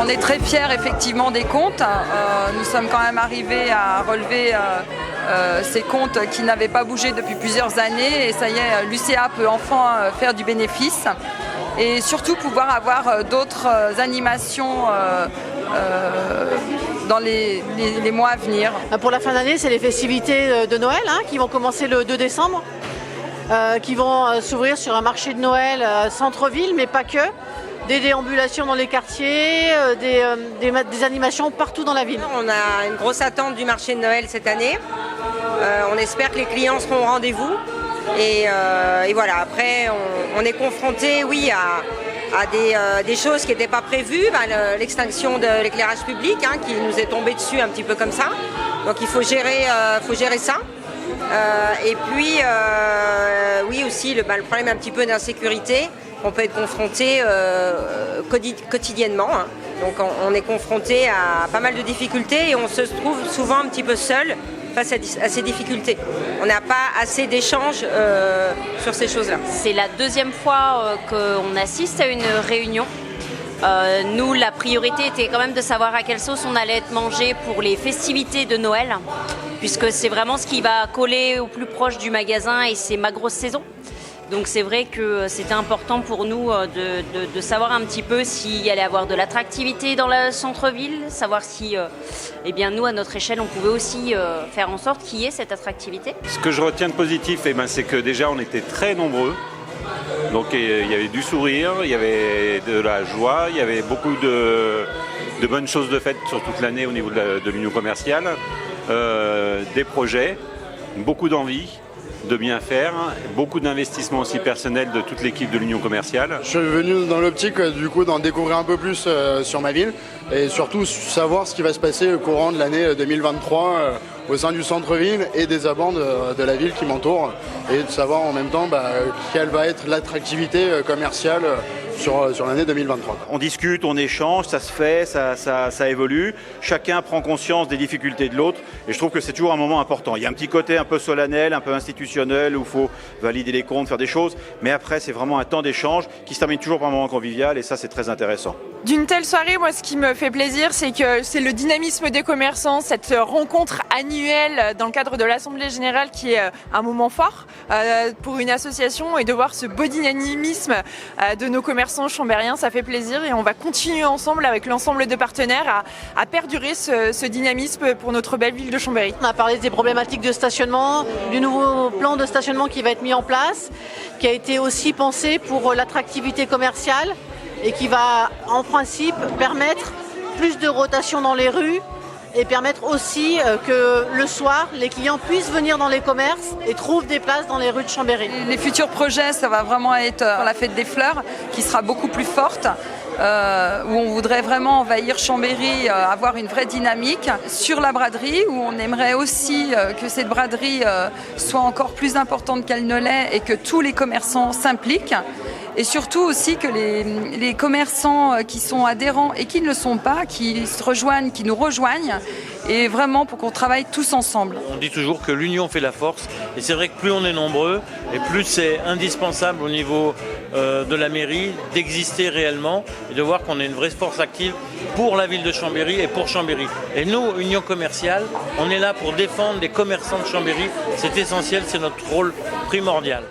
On est très fiers effectivement des comptes. Nous sommes quand même arrivés à relever ces comptes qui n'avaient pas bougé depuis plusieurs années et ça y est, l'UCA peut enfin faire du bénéfice et surtout pouvoir avoir d'autres animations dans les mois à venir. Pour la fin d'année, c'est les festivités de Noël qui vont commencer le 2 décembre, qui vont s'ouvrir sur un marché de Noël centre-ville, mais pas que. Des déambulations dans les quartiers, des animations partout dans la ville. On a une grosse attente du marché de Noël cette année. On espère que les clients seront au rendez-vous. Et voilà, après, on est confronté, oui, à des choses qui n'étaient pas prévues. L'extinction de l'éclairage public qui nous est tombée dessus un petit peu comme ça. Donc il faut gérer ça. Et puis, oui aussi, le problème un petit peu d'insécurité. On peut être confronté quotidiennement. Donc on est confronté à pas mal de difficultés et on se trouve souvent un petit peu seul face à ces difficultés. On n'a pas assez d'échanges sur ces choses-là. C'est la deuxième fois qu'on assiste à une réunion. Nous, la priorité était quand même de savoir à quelle sauce on allait être mangé pour les festivités de Noël, puisque c'est vraiment ce qui va coller au plus proche du magasin et c'est ma grosse saison. Donc c'est vrai que c'était important pour nous de savoir un petit peu s'il y allait avoir de l'attractivité dans le centre-ville, savoir si eh bien, nous, à notre échelle, on pouvait aussi faire en sorte qu'il y ait cette attractivité. Ce que je retiens de positif, c'est que déjà on était très nombreux. Donc il y avait du sourire, il y avait de la joie, il y avait beaucoup de bonnes choses de faites sur toute l'année au niveau de l'union commerciale, des projets, beaucoup d'envie de bien faire, beaucoup d'investissements aussi personnels de toute l'équipe de l'Union commerciale. Je suis venu dans l'optique du coup d'en découvrir un peu plus sur ma ville et surtout savoir ce qui va se passer au courant de l'année 2023 au sein du centre-ville et des abords de la ville qui m'entoure et de savoir en même temps quelle va être l'attractivité commerciale sur l'année 2023. On discute, on échange, ça se fait, ça évolue. Chacun prend conscience des difficultés de l'autre et je trouve que c'est toujours un moment important. Il y a un petit côté un peu solennel, un peu institutionnel où il faut valider les comptes, faire des choses, mais après c'est vraiment un temps d'échange qui se termine toujours par un moment convivial et ça c'est très intéressant. D'une telle soirée, moi ce qui me fait plaisir c'est que c'est le dynamisme des commerçants, cette rencontre annuelle dans le cadre de l'Assemblée Générale qui est un moment fort pour une association et de voir ce beau dynamisme de nos commerçants chambériens, ça fait plaisir et on va continuer ensemble avec l'ensemble de partenaires à perdurer ce dynamisme pour notre belle ville de Chambéry. On a parlé des problématiques de stationnement, du nouveau plan de stationnement qui va être mis en place, qui a été aussi pensé pour l'attractivité commerciale et qui va en principe permettre plus de rotation dans les rues et permettre aussi que le soir, les clients puissent venir dans les commerces et trouvent des places dans les rues de Chambéry. Les futurs projets, ça va vraiment être la fête des fleurs qui sera beaucoup plus forte. Où on voudrait vraiment envahir Chambéry, avoir une vraie dynamique sur la braderie, où on aimerait aussi que cette braderie soit encore plus importante qu'elle ne l'est et que tous les commerçants s'impliquent. Et surtout aussi que les commerçants qui sont adhérents et qui ne le sont pas, qui se rejoignent, qui nous rejoignent, et vraiment pour qu'on travaille tous ensemble. On dit toujours que l'union fait la force, et c'est vrai que plus on est nombreux, et plus c'est indispensable au niveau de la mairie d'exister réellement, et de voir qu'on est une vraie force active pour la ville de Chambéry et pour Chambéry. Et nous, Union commerciale, on est là pour défendre les commerçants de Chambéry, c'est essentiel, c'est notre rôle primordial.